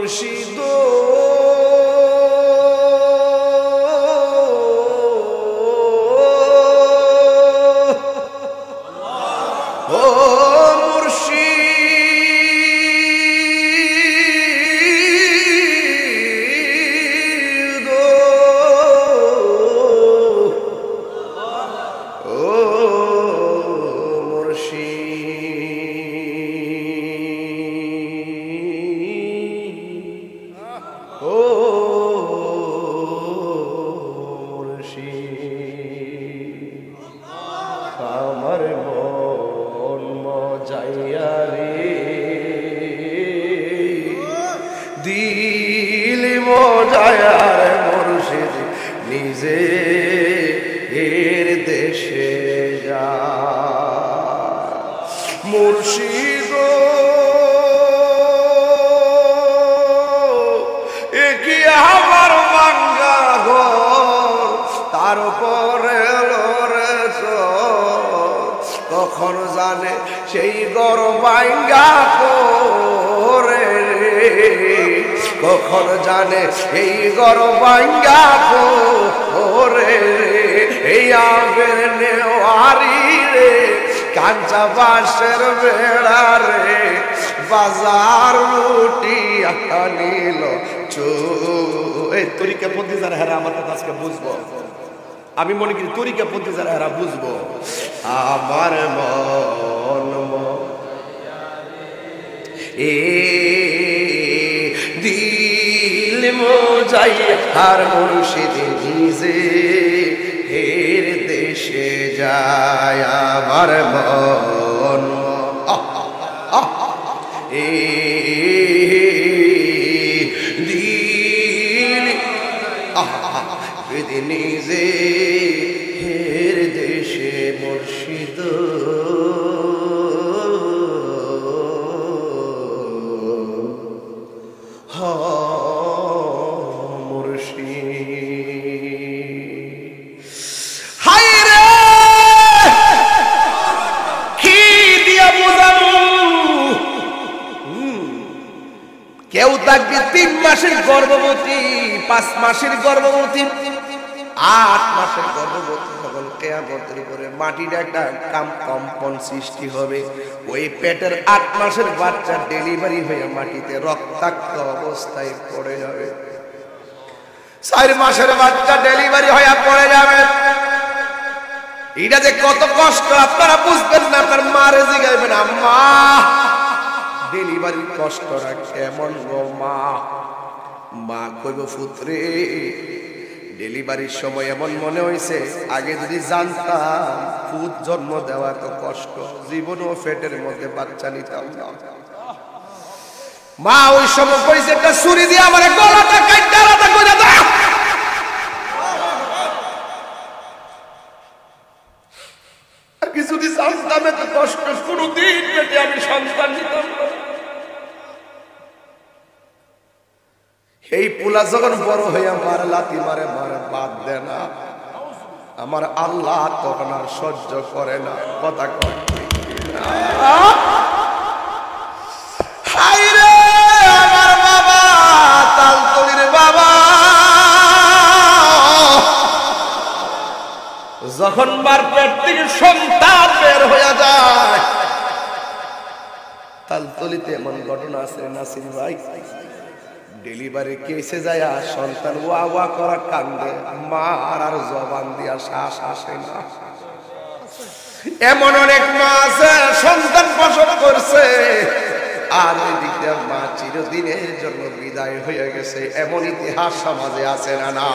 মুর্শিদ ও মুর্শিদ ও মুর্শিদ ও মুর্শিদ আমার মন মজাইয়া রে দিল মজাইয়া রে মুর্শিদ নিজে এর দেশে যা মুর্শিদ কি আমার ভাঙ্গা ঘর তার উপরে লড়েছ কখন জানে সেই ঘর ভাঙ্গা করে কখন জানে এই ঘর ভাঙ্গা করে এই আগের নেওয়ারি রে কাঁচা বাঁশের বেড়া রে বাজার লুটি নিল এই তরিকা পদ্ধতি যারা হেরা আমার কথা আজকে বুঝবো আমি মনে করি তরিকা পদ্ধতি যারা হেরা বুঝবো আমার মন এ দিল মজাই আর মুর্শিদ নিজে এর দেশে যায় আমার মন এ দিল নিজে এর দেশে মুর্শিদ কেউ থাকবে 3 মাসের গর্ভবতী 5 মাসের গর্ভবতী 8 মাসের গর্ভবতী যখন কিয়ামতের উপরে মাটির একটা কম্পন সৃষ্টি হবে ওই পেটের 8 মাসের বাচ্চা ডেলিভারি হয়ে মাটিতে রক্তাক্ত অবস্থায় পড়ে যাবে 4 মাসের বাচ্চা ডেলিভারি হয়ে পড়ে যাবে এটা যে কত কষ্ট আপনারা বুঝবেন না আপনার মারে জিগাইবেন আম্মা ডেলিভারি কষ্টটা কেমন গো মা মা কইব পুত্রে ডেলিভারির সময় এমন মনে হয়েছে আগে যদি জানতাম পুত জন্ম দেওয়া তো কষ্ট জীবনও পেটের মধ্যে বাচ্চা নিতাম না মা ওই সময় কইছে একটা ছুরি দিয়ে আমার গলাটা কাইটা আলাদা করে দাও আগে যদি জানতাম এত কষ্ট কোনদিন পেটে আমি সন্তান নিতাম না এই পোলা যখন বড় হইয়া মারে লাথি মারে মারে বাদ দেয় না আমার আল্লাহ তখন আর সহ্য করে না কথা কয় হায়রে আমার বাবা তালতলির বাবা যখন মার পেট থেকে সন্তান বের হয়ে যায় তালতলিতে এমন ঘটনা আছে নাসির ভাই ডেলিভারি কেসে যায় সন্তান ওয়া ওয়া করা কান্দে মার আর জবান দিয়া শ্বাস আসে না এমন অনেক মা আছে সন্তান প্রসব করছে আর ওই দিক দিয়ে মা চিরদিনের জন্য বিদায় হয়ে গেছে এমন ইতিহাস সমাজে আছে না না